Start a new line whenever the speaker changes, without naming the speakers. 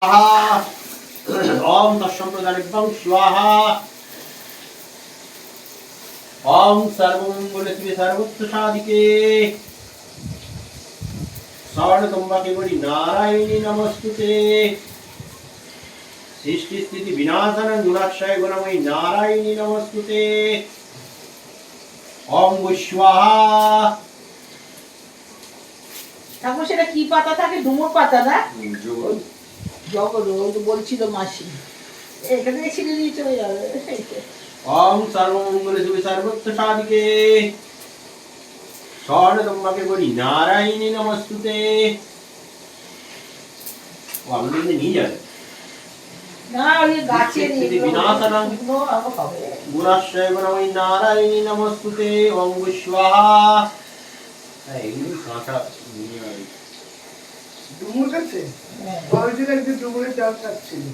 ओम तत्सम्प्रदायिभ्यं स्वाहा। ओम सर्वमंगलशिवे सर्वोत्तसाधिके स्वर्णतुम्बके गौरी नारायणी नमस्तुते। सृष्टि स्थिति विनाशनं गुणाक्षय गुणमयी नारायणी नमस्तुते। ओम स्वाहा।
ঠাকুর সেটা কি পাতা থাকে? ডুমুর পাতা না?
জগৎ
জগৎ ওই তো বলছিল মাসি, এটা থেকে ছিঁড়ে নিয়ে চলে যাবে।
ओम सर्वमंगलशिवे सर्वोत्तसाधिके स्वर्णतुम्बके गौरी नारायणी नमस्तुते। ও আমাদের নিয়ে যাবে
না ওই গাছের
যদি বিনাশনং
হবে।
গুণাশ্রয় গুণময়ী নারায়ণী নমস্তুতে। ওম স্বাহা। এগুলো কাঁচা নিয়ে
ডুমুর কাছে? বড় ছিল একদিন ডুমুরের চাল খাচ্ছিল।